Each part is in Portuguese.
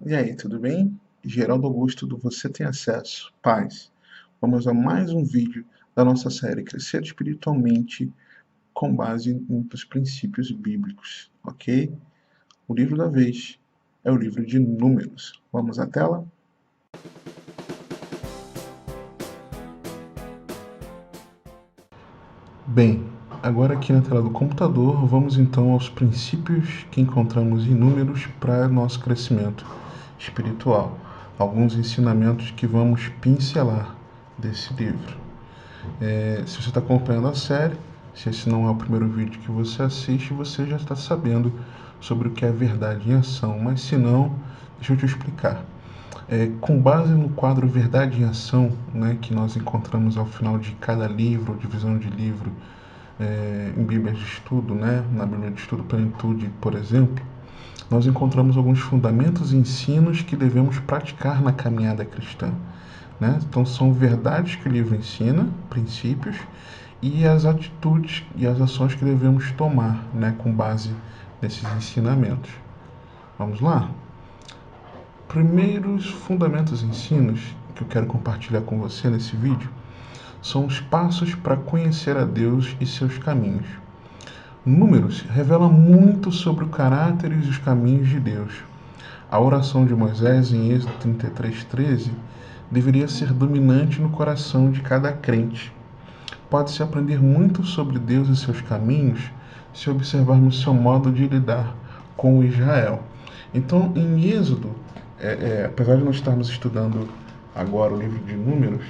E aí, tudo bem? Geraldo Augusto do Você Tem Acesso. Paz. Vamos a mais um vídeo da nossa série Crescer Espiritualmente com base nos princípios bíblicos, ok? O livro da vez é o livro de Números. Vamos à tela? Bem, agora aqui na tela do computador, vamos então aos princípios que encontramos em Números para nosso crescimento espiritual. Alguns ensinamentos que vamos pincelar desse livro. Se você está acompanhando a série, se esse não é o primeiro vídeo que você assiste, você já está sabendo sobre o que é verdade em ação. Mas se não, deixa eu te explicar. Com base no quadro Verdade em Ação, né, que nós encontramos ao final de cada livro, ou divisão de livro, em Bíblia de Estudo, né, na Bíblia de Estudo Plenitude, por exemplo, nós encontramos alguns fundamentos e ensinos que devemos praticar na caminhada cristã. Né? Então são verdades que o livro ensina, princípios, e as atitudes e as ações que devemos tomar, né, com base nesses ensinamentos. Vamos lá? Primeiros fundamentos e ensinos que eu quero compartilhar com você nesse vídeo são os passos para conhecer a Deus e seus caminhos. Números revela muito sobre o caráter e os caminhos de Deus. A oração de Moisés em Êxodo 33:13 deveria ser dominante no coração de cada crente. Pode-se aprender muito sobre Deus e seus caminhos se observarmos seu modo de lidar com Israel. Então, em Êxodo, apesar de nós estarmos estudando agora o livro de Números,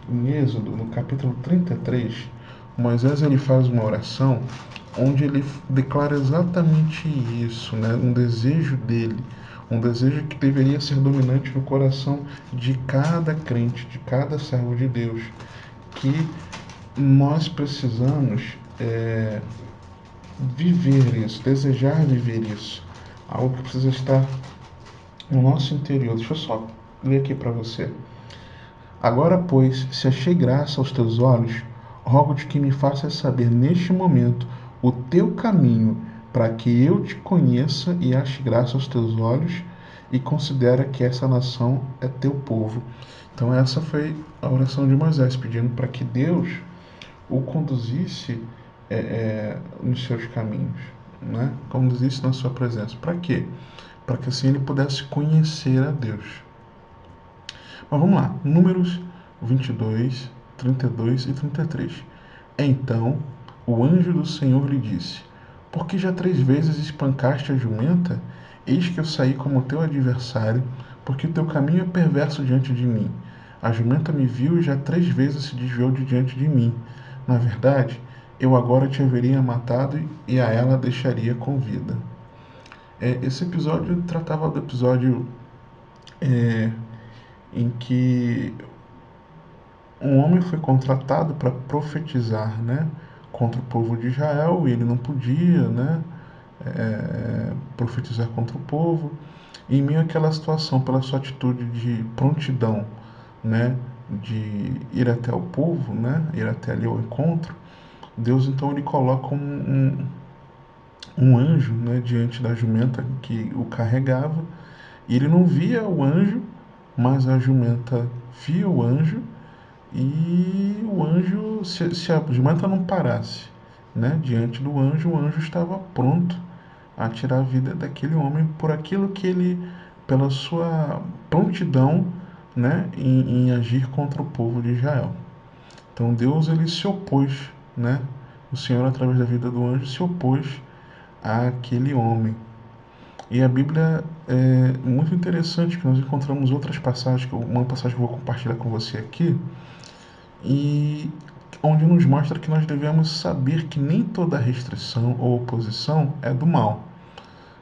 em Êxodo, no capítulo 33, Moisés ele faz uma oração onde ele declara exatamente isso, né? Um desejo dele, um desejo que deveria ser dominante no coração de cada crente, de cada servo de Deus, que nós precisamos viver isso, desejar viver isso, algo que precisa estar no nosso interior. Deixa eu só ler aqui para você. Agora, pois, se achei graça aos teus olhos, rogo-te que me faças saber neste momento o teu caminho, para que eu te conheça e ache graça aos teus olhos, e considera que essa nação é teu povo. Então essa foi a oração de Moisés, pedindo para que Deus o conduzisse nos seus caminhos, né? Conduzisse na sua presença. Para quê? Para que assim ele pudesse conhecer a Deus. Mas vamos lá, Números 22, 32 e 33. Então o anjo do Senhor lhe disse: Por que já 3 vezes espancaste a jumenta? Eis que eu saí como teu adversário, porque o teu caminho é perverso diante de mim. A jumenta me viu e já 3 vezes se desviou de diante de mim. Na verdade, eu agora te haveria matado e a ela deixaria com vida. Esse episódio tratava do episódio em que um homem foi contratado para profetizar, né, contra o povo de Israel, e ele não podia, né, profetizar contra o povo. E em meio àquela situação, pela sua atitude de prontidão, né, de ir até o povo, né, ir até ali ao encontro, Deus então ele coloca um anjo, né, diante da jumenta que o carregava, e ele não via o anjo, mas a jumenta via o anjo, e o anjo, se a jumenta não parasse, né, diante do anjo, o anjo estava pronto a tirar a vida daquele homem por aquilo que ele, pela sua prontidão, né, em agir contra o povo de Israel. Então Deus ele se opôs, né? O Senhor através da vida do anjo se opôs àquele homem. E a Bíblia é muito interessante, que nós encontramos outras passagens, uma passagem que eu vou compartilhar com você aqui, e onde nos mostra que nós devemos saber que nem toda restrição ou oposição é do mal.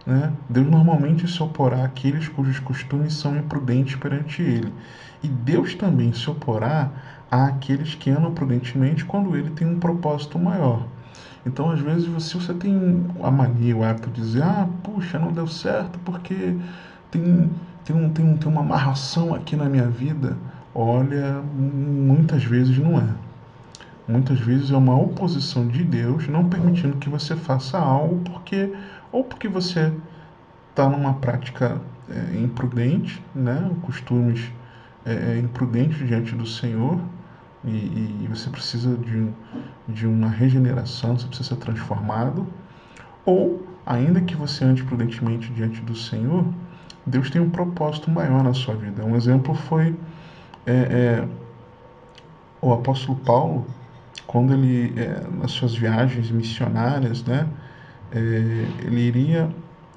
Né? Deus normalmente se oporá àqueles cujos costumes são imprudentes perante ele. E Deus também se oporá àqueles que andam prudentemente quando ele tem um propósito maior. Então, às vezes, se você tem a mania, o hábito de dizer, puxa, não deu certo porque tem uma amarração aqui na minha vida. Olha, muitas vezes não é. Muitas vezes é uma oposição de Deus não permitindo que você faça algo porque você está numa prática imprudente, né? Costumes imprudentes diante do Senhor, e você precisa de uma regeneração, você precisa ser transformado, ou, ainda que você ande prudentemente diante do Senhor, Deus tem um propósito maior na sua vida. Um exemplo foi o apóstolo Paulo, quando ele, nas suas viagens missionárias, né, ele iria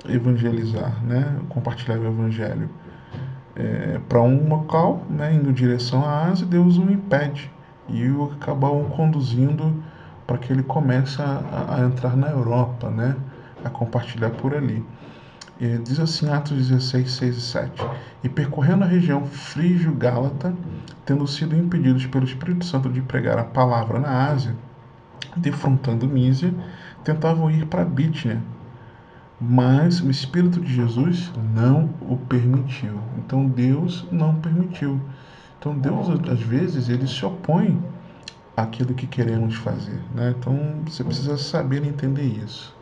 evangelizar, né, compartilhar o evangelho para um local, né, indo em direção à Ásia, Deus o impede e o acaba o conduzindo para que ele comece a entrar na Europa, né, a compartilhar por ali. Diz assim, Atos 16, 6 e 7. E percorrendo a região frígio-gálata, tendo sido impedidos pelo Espírito Santo de pregar a palavra na Ásia, defrontando Mísia, tentavam ir para Bítia, mas o Espírito de Jesus não o permitiu. Então Deus não permitiu. Então Deus, às vezes, ele se opõe àquilo que queremos fazer, né? Então você precisa saber entender isso.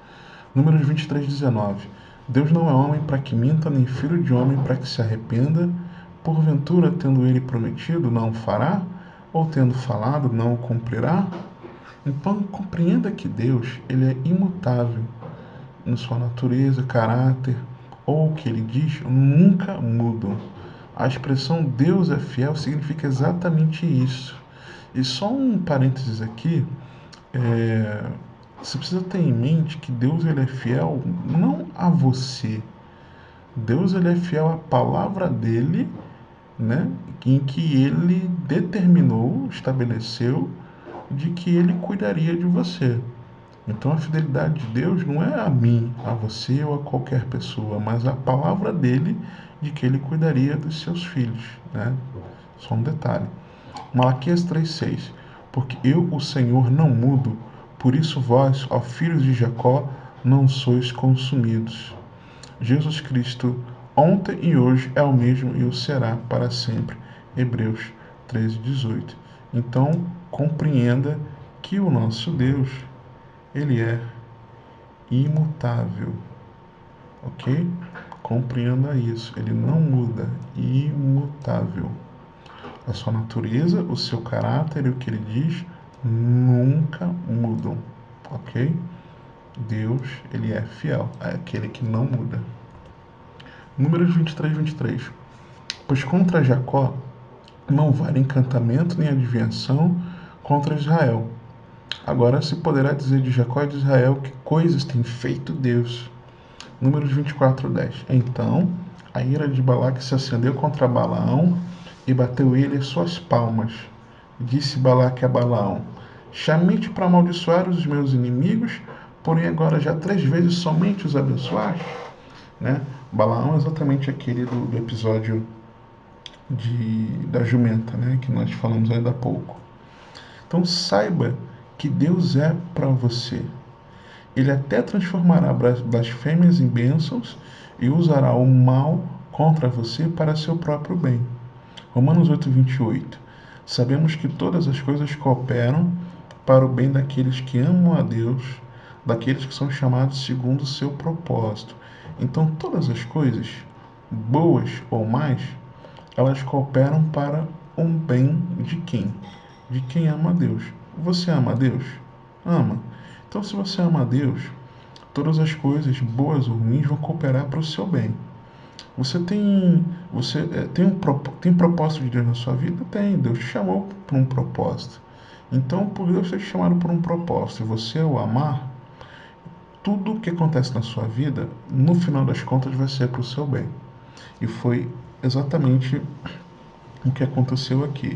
Números 23, 19. Deus não é homem para que minta, nem filho de homem para que se arrependa. Porventura, tendo ele prometido, não o fará? Ou tendo falado, não o cumprirá? Então, compreenda que Deus, ele é imutável em sua natureza, caráter, ou o que ele diz nunca mudam. A expressão Deus é fiel significa exatamente isso. E só um parênteses aqui, você precisa ter em mente que Deus ele é fiel não a você. Deus ele é fiel à palavra dele, né, em que ele determinou, estabeleceu, de que ele cuidaria de você. Então a fidelidade de Deus não é a mim, a você ou a qualquer pessoa, mas a palavra dele de que ele cuidaria dos seus filhos, né? Só um detalhe. Malaquias 3:6. Porque eu, o Senhor, não mudo, por isso vós, ó filhos de Jacó, não sois consumidos. Jesus Cristo, ontem e hoje é o mesmo e o será para sempre. Hebreus 13:18. Então, compreenda que o nosso Deus, ele é imutável, ok? Compreenda isso, ele não muda, imutável. A sua natureza, o seu caráter e o que ele diz nunca mudam, ok? Deus, ele é fiel, é aquele que não muda. Números 23, 23. Pois contra Jacó não vale encantamento nem adivinhação contra Israel. Agora se poderá dizer de Jacó e de Israel que coisas tem feito Deus. Números 24, 10. Então a ira de Balaque se acendeu contra Balaão e bateu ele as suas palmas. Disse Balaque a Balaão: chamei-te para amaldiçoar os meus inimigos, porém agora já 3 vezes somente os abençoaste? Né? Balaão é exatamente aquele do episódio da jumenta, né? Que nós falamos ainda há pouco. Então saiba que Deus é para você. Ele até transformará blasfêmias em bênçãos e usará o mal contra você para seu próprio bem. Romanos 8, 28. Sabemos que todas as coisas cooperam para o bem daqueles que amam a Deus, daqueles que são chamados segundo o seu propósito. Então todas as coisas, boas ou más, elas cooperam para um bem de quem? De quem ama a Deus. Você ama a Deus? Ama. Então, se você ama a Deus, todas as coisas, boas ou ruins, vão cooperar para o seu bem. Tem propósito de Deus na sua vida? Tem. Deus te chamou para um propósito. Então, por Deus ter te chamado por um propósito e você o amar, tudo o que acontece na sua vida, no final das contas, vai ser para o seu bem. E foi exatamente o que aconteceu aqui.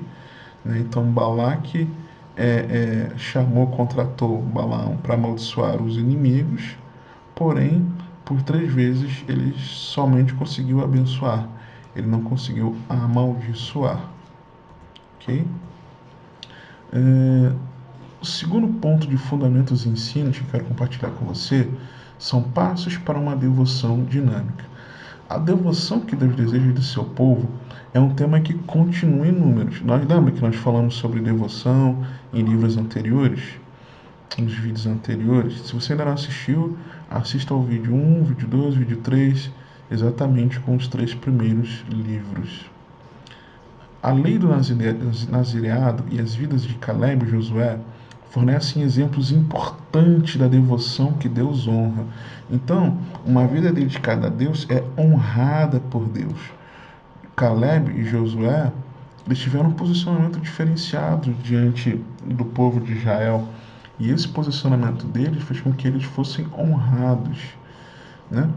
Né? Então, Balaque contratou Balaão para amaldiçoar os inimigos, porém, por 3 vezes ele somente conseguiu abençoar, ele não conseguiu amaldiçoar. Ok? O segundo ponto de fundamentos e ensinos que eu quero compartilhar com você são passos para uma devoção dinâmica. A devoção que Deus deseja do seu povo é um tema que continua em Números. Lembra que nós falamos sobre devoção em livros anteriores, nos vídeos anteriores? Se você ainda não assistiu, assista ao vídeo 1, vídeo 2, vídeo 3 exatamente com os 3 primeiros livros. A lei do nazireado e as vidas de Caleb e Josué fornecem exemplos importantes da devoção que Deus honra. Então, uma vida dedicada a Deus é honrada por Deus. Caleb e Josué, eles tiveram um posicionamento diferenciado diante do povo de Israel. E esse posicionamento deles fez com que eles fossem honrados, né?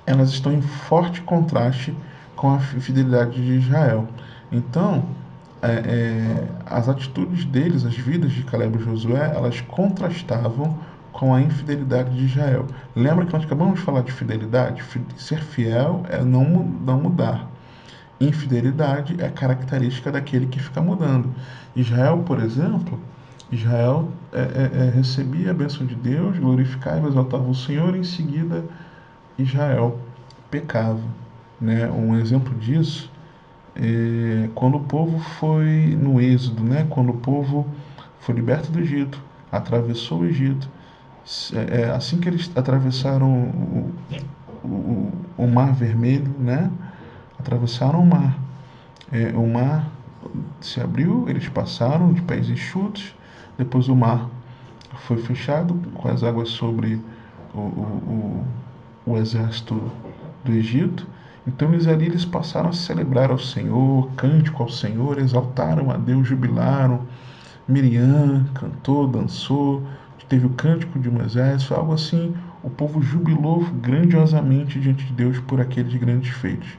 Elas estão em forte contraste com a fidelidade de Israel. Então, as atitudes deles, as vidas de Caleb e Josué, elas contrastavam com a infidelidade de Israel. Lembra que nós acabamos de falar de fidelidade? Ser fiel é não mudar. Infidelidade é característica daquele que fica mudando. Israel, por exemplo, Israel recebia a bênção de Deus, glorificava e exaltava o Senhor, e em seguida Israel pecava. Né? Um exemplo disso é quando o povo foi no Êxodo, né? Quando o povo foi liberto do Egito, atravessou o Egito. Assim que eles atravessaram o Mar Vermelho, né? Atravessaram o mar. O mar se abriu, eles passaram de pés enxutos, depois o mar foi fechado com as águas sobre o exército do Egito. Então eles passaram a celebrar ao Senhor, cântico ao Senhor, exaltaram a Deus, jubilaram. Miriam cantou, dançou, teve o cântico de Moisés, foi algo assim. O povo jubilou grandiosamente diante de Deus por aqueles grandes feitos.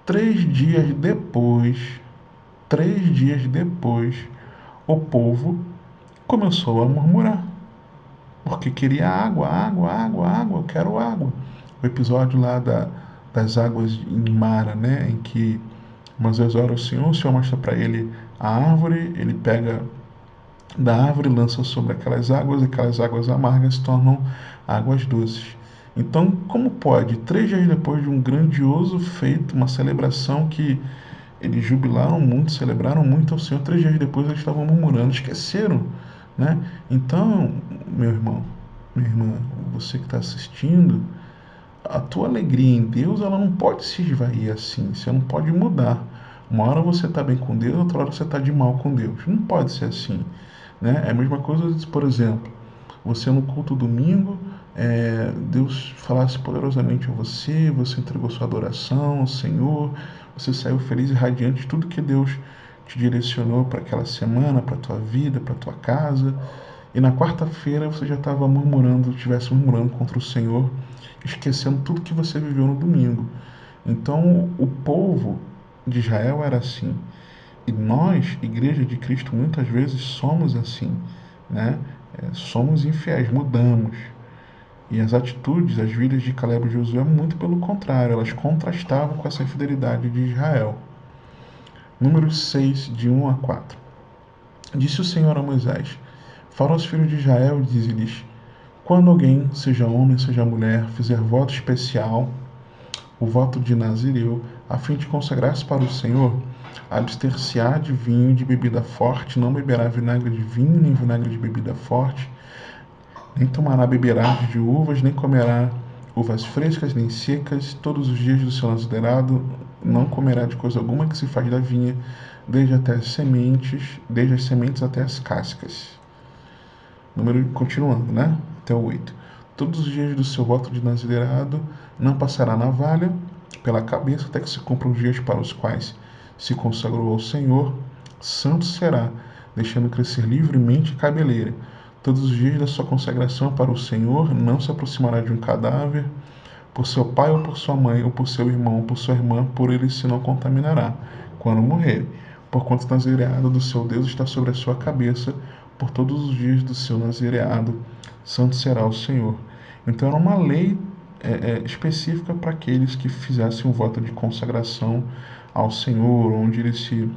3 dias depois, o povo começou a murmurar, porque queria água, água, água, água, eu quero água. O episódio lá das águas em Mara, né, em que Moisés ora ao Senhor, o Senhor mostra para ele a árvore, ele pega da árvore, lança sobre aquelas águas amargas se tornam águas doces. Então, como pode, 3 dias depois de um grandioso feito, uma celebração que eles jubilaram muito, celebraram muito ao Senhor, 3 dias depois eles estavam murmurando, esqueceram, né? Então, meu irmão, minha irmã, você que está assistindo, a tua alegria em Deus, ela não pode se esvair assim, você não pode mudar. Uma hora você está bem com Deus, outra hora você está de mal com Deus. Não pode ser assim, né? É a mesma coisa, por exemplo, você no culto domingo, Deus falasse poderosamente a você, você entregou sua adoração ao Senhor, você saiu feliz e radiante de tudo que Deus te direcionou para aquela semana, para a tua vida, para a tua casa. E na quarta-feira você já estava murmurando, estivesse murmurando contra o Senhor, esquecendo tudo que você viveu no domingo. Então, o povo de Israel era assim. E nós, Igreja de Cristo, muitas vezes somos assim, né? Somos infiéis, mudamos. E as atitudes, as vidas de Caleb e Josué, muito pelo contrário, elas contrastavam com essa fidelidade de Israel. Números 6, de 1 a 4. Disse o Senhor a Moisés: fala aos filhos de Israel e dize-lhes: quando alguém, seja homem, seja mulher, fizer voto especial, o voto de Nazireu, a fim de consagrar-se para o Senhor, abster-se-á de vinho e de bebida forte, não beberá vinagre de vinho, nem vinagre de bebida forte, nem tomará beberá de uvas, nem comerá uvas frescas, nem secas, todos os dias do seu nazireado, não comerá de coisa alguma que se faz da vinha, desde as sementes até as cascas. Continuando, né? Até o 8. Todos os dias do seu voto de nazireado não passará navalha pela cabeça até que se cumpram os dias para os quais se consagrou ao Senhor, santo será, deixando crescer livremente a cabeleira. Todos os dias da sua consagração para o Senhor não se aproximará de um cadáver, por seu pai ou por sua mãe, ou por seu irmão ou por sua irmã, por ele se não contaminará, quando morrer. Porquanto o nazireado do seu Deus está sobre a sua cabeça, por todos os dias do seu nazireado, santo será o Senhor. Então era uma lei específica para aqueles que fizessem um voto de consagração ao Senhor, onde eles se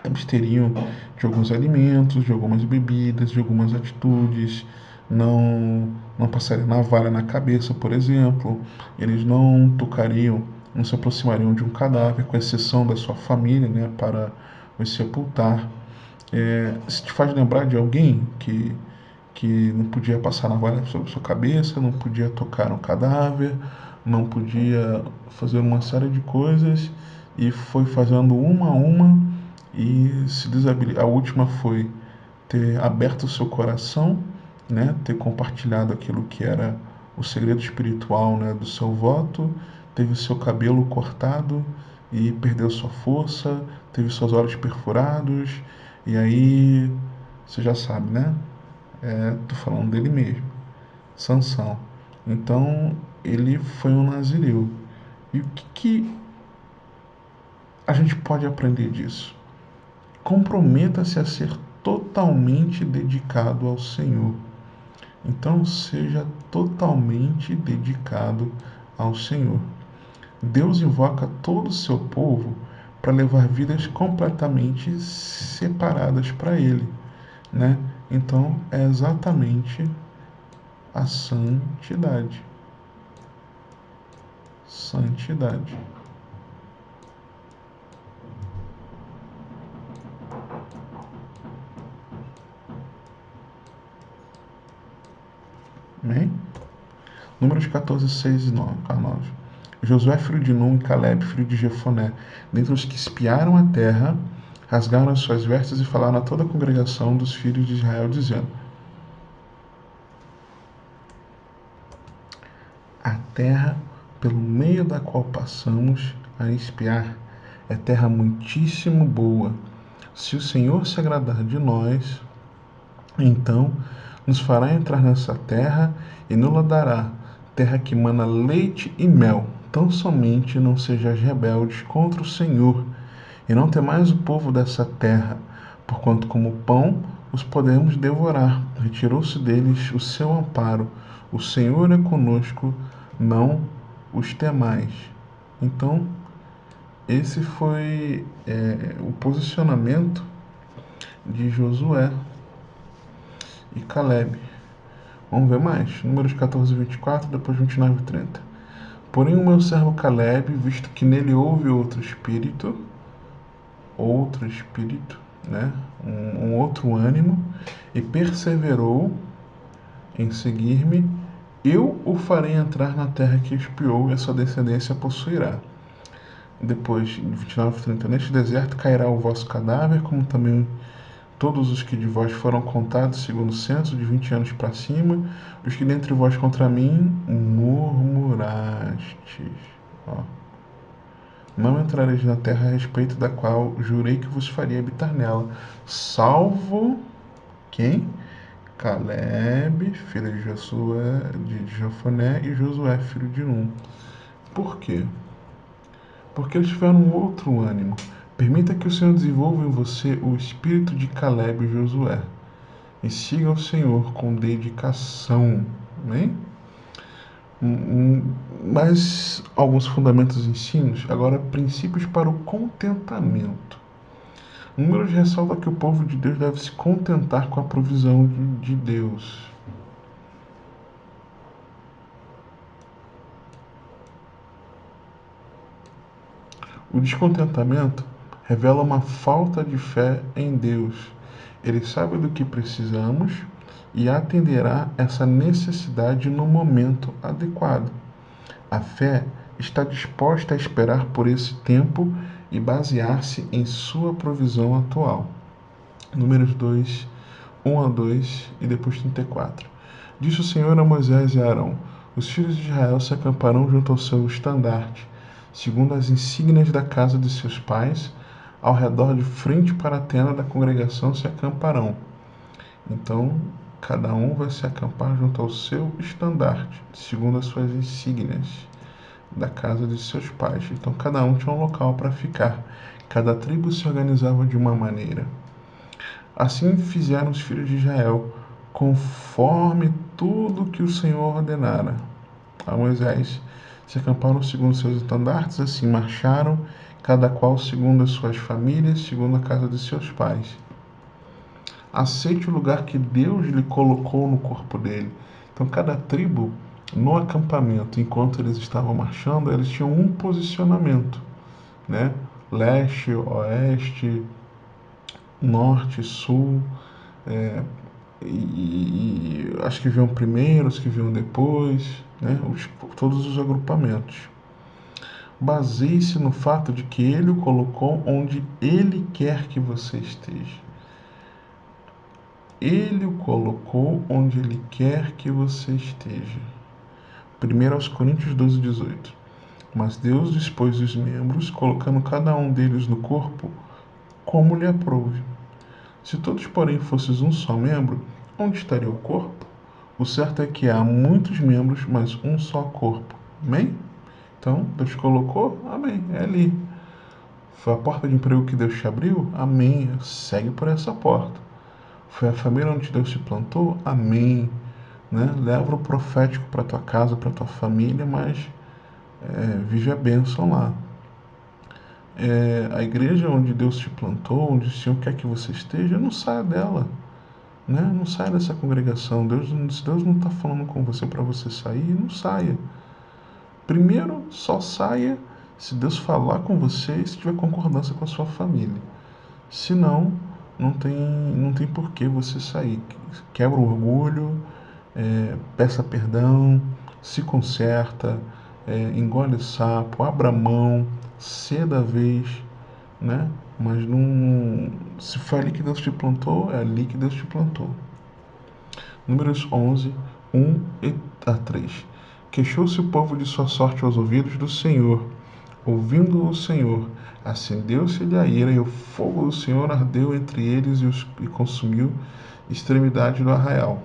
absteriam de alguns alimentos, de algumas bebidas, de algumas atitudes, não passariam navalha na cabeça, por exemplo, eles não tocariam, não se aproximariam de um cadáver, com exceção da sua família, né, para os sepultar. Se te faz lembrar de alguém que não podia passar navalha sobre sua cabeça, não podia tocar no cadáver, não podia fazer uma série de coisas e foi fazendo uma a uma e se desabilitou. A última foi ter aberto o seu coração, né, ter compartilhado aquilo que era o segredo espiritual, né, do seu voto, teve o seu cabelo cortado e perdeu sua força, teve seus olhos perfurados, e aí você já sabe, né? Tô falando dele mesmo, Sansão. Então ele foi um nazireu. E o que a gente pode aprender disso? Comprometa-se a ser totalmente dedicado ao Senhor. Então, seja totalmente dedicado ao Senhor. Deus invoca todo o seu povo para levar vidas completamente separadas para Ele, né? Então, é exatamente a santidade. Santidade. Amém? Números 14, 6 e 9, a 9. Josué, filho de Nun, e Caleb, filho de Jefoné, dentre os que espiaram a terra, rasgaram as suas vestes e falaram a toda a congregação dos filhos de Israel, dizendo: a terra pelo meio da qual passamos a espiar é terra muitíssimo boa. Se o Senhor se agradar de nós, então nos fará entrar nessa terra e nos dará, terra que mana leite e mel. Tão somente não sejais rebeldes contra o Senhor, e não temais o povo dessa terra, porquanto como pão os podemos devorar. Retirou-se deles o seu amparo. O Senhor é conosco, não os temais. Então, esse foi o posicionamento de Josué e Caleb. Vamos ver mais. Números 14 e 24, depois 29 e 30. Porém o meu servo Caleb, visto que nele houve outro espírito, né? Um outro ânimo, e perseverou em seguir-me, eu o farei entrar na terra que espiou e a sua descendência possuirá. Depois, 29 e 30, neste deserto cairá o vosso cadáver, como também todos os que de vós foram contados segundo o censo, de 20 anos para cima, os que dentre vós contra mim murmurastes. Ó. Não entrareis na terra a respeito da qual jurei que vos faria habitar nela, salvo quem? Caleb, filho de Josué, de Jefoné, e Josué, filho de Nun. Por quê? Porque eles tiveram um outro ânimo. Permita que o Senhor desenvolva em você o espírito de Caleb e Josué. E siga o Senhor com dedicação. Amém? Mais alguns fundamentos e ensinos. Agora, princípios para o contentamento. Números ressalta que o povo de Deus deve se contentar com a provisão de Deus. O descontentamento revela uma falta de fé em Deus. Ele sabe do que precisamos e atenderá essa necessidade no momento adequado. A fé está disposta a esperar por esse tempo e basear-se em sua provisão atual. Números 2, 1 a 2 e depois 34. Disse o Senhor a Moisés e a Arão: os filhos de Israel se acamparão junto ao seu estandarte, segundo as insígnias da casa de seus pais, ao redor de frente para a tenda da congregação se acamparão. Então, cada um vai se acampar junto ao seu estandarte, segundo as suas insígnias da casa de seus pais. Então, cada um tinha um local para ficar. Cada tribo se organizava de uma maneira. Assim fizeram os filhos de Israel, conforme tudo que o Senhor ordenara a Moisés. Se acamparam segundo seus estandartes, assim marcharam, cada qual segundo as suas famílias, segundo a casa de seus pais. Aceite o lugar que Deus lhe colocou no corpo dele. Então, cada tribo, no acampamento, enquanto eles estavam marchando, eles tinham um posicionamento, né? Leste, oeste, norte, sul, e acho que viam primeiro, os que viam depois, né? Todos os agrupamentos. Baseie-se no fato de que ele o colocou onde ele quer que você esteja. Ele o colocou onde ele quer que você esteja. 1 Coríntios 12:18. Mas Deus dispôs os membros, colocando cada um deles no corpo como lhe aprouve. Se todos, porém, fosseis um só membro, onde estaria o corpo? O certo é que há muitos membros, mas um só corpo. Amém? Então, Deus colocou? Amém. É ali. Foi a porta de emprego que Deus te abriu? Amém. Segue por essa porta. Foi a família onde Deus te plantou? Amém. Né? Leva o profético para tua casa, para tua família, mas vive a bênção lá. A igreja onde Deus te plantou, onde o Senhor quer que você esteja, não saia dela. Né? Não saia dessa congregação. Se Deus não está falando com você para você sair, não saia. Primeiro, só saia se Deus falar com você e se tiver concordância com a sua família. Se não, não tem por que você sair. Quebra o orgulho, peça perdão, se conserta, engole sapo, abra mão, ceda a vez, né? Mas não, se foi ali que Deus te plantou, é ali que Deus te plantou. Números 11, 1-3. Queixou-se o povo de sua sorte aos ouvidos do Senhor. Ouvindo o Senhor, acendeu-se-lhe a ira, e o fogo do Senhor ardeu entre eles e consumiu extremidade do arraial.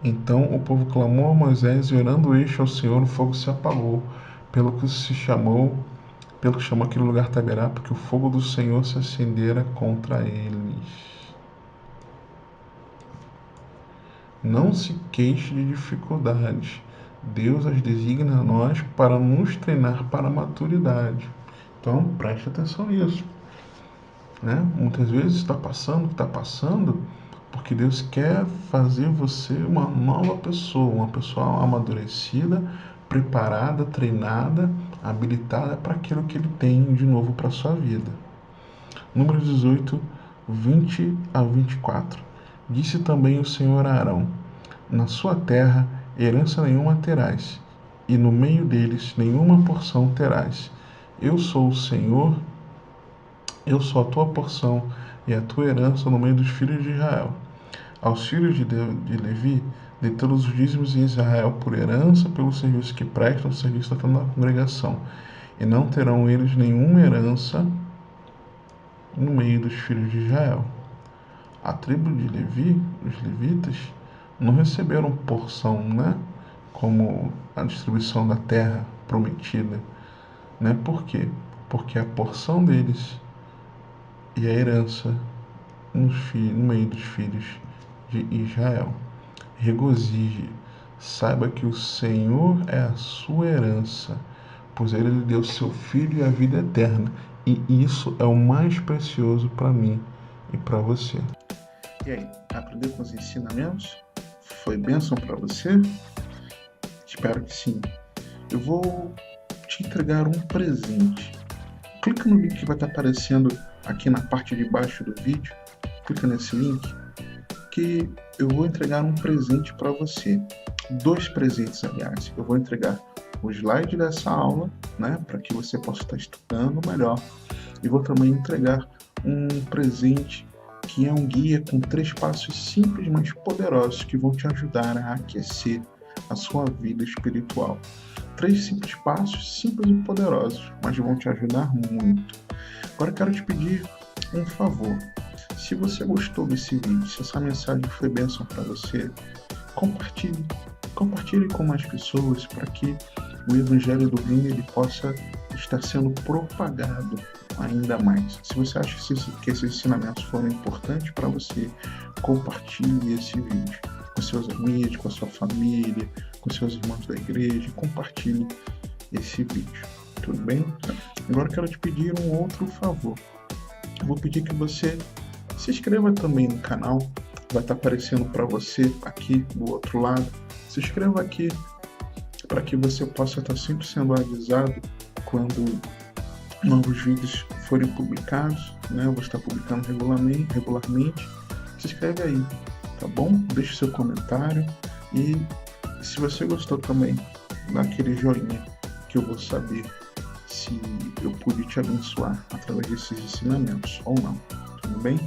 Então o povo clamou a Moisés, e orando este ao Senhor, o fogo se apagou, pelo que chamou aquele lugar Taberá, porque o fogo do Senhor se acendera contra eles. Não se queixe de dificuldades. Deus as designa a nós para nos treinar para a maturidade. Então, preste atenção nisso. Né? Muitas vezes está passando, porque Deus quer fazer você uma nova pessoa, uma pessoa amadurecida, preparada, treinada, habilitada para aquilo que Ele tem de novo para a sua vida. Número 18, 20-24. Disse também o Senhor a Arão: na sua terra herança nenhuma terás, e no meio deles nenhuma porção terás. Eu sou o Senhor, eu sou a tua porção e a tua herança no meio dos filhos de Israel. Aos filhos de Levi, dê todos os dízimos em Israel por herança pelo serviço que prestam, o serviço da congregação. E não terão eles nenhuma herança no meio dos filhos de Israel. A tribo de Levi, os levitas, não receberam porção, né? Como a distribuição da terra prometida. Né? Por quê? Porque a porção deles e a herança no meio dos filhos de Israel. Regozije, saiba que o Senhor é a sua herança, pois Ele lhe deu seu Filho e a vida eterna, e isso é o mais precioso para mim e para você. E aí, aprendeu com os ensinamentos? Foi bênção para você? Espero que sim. Eu vou te entregar um presente. Clica no link que vai estar aparecendo aqui na parte de baixo do vídeo. Clica nesse link que eu vou entregar um presente para você. 2 presentes, aliás. Eu vou entregar o slide dessa aula, né, para que você possa estar estudando melhor. E vou também entregar um presente que é um guia com 3 passos simples, mas poderosos, que vão te ajudar a aquecer a sua vida espiritual. 3 simples passos, simples e poderosos, mas vão te ajudar muito. Agora eu quero te pedir um favor. Se você gostou desse vídeo, se essa mensagem foi bênção para você, compartilhe. Compartilhe com mais pessoas para que o Evangelho do Reino ele possa estar sendo propagado ainda mais. Se você acha que esses ensinamentos foram importantes para você, compartilhe esse vídeo com seus amigos, com a sua família, com seus irmãos da igreja. Compartilhe esse vídeo, tudo bem? Agora eu quero te pedir um outro favor. Eu vou pedir que você se inscreva também no canal, vai estar aparecendo para você aqui do outro lado. Se inscreva aqui para que você possa estar sempre sendo avisado quando novos vídeos forem publicados, né? Eu vou estar publicando regularmente se inscreve aí, tá bom? Deixe seu comentário e se você gostou também, dá aquele joinha que eu vou saber se eu pude te abençoar através desses ensinamentos ou não, tudo bem?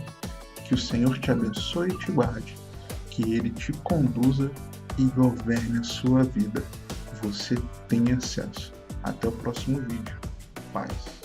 Que o Senhor te abençoe e te guarde, que Ele te conduza e governe a sua vida. Você tem acesso. Até o próximo vídeo. Paz.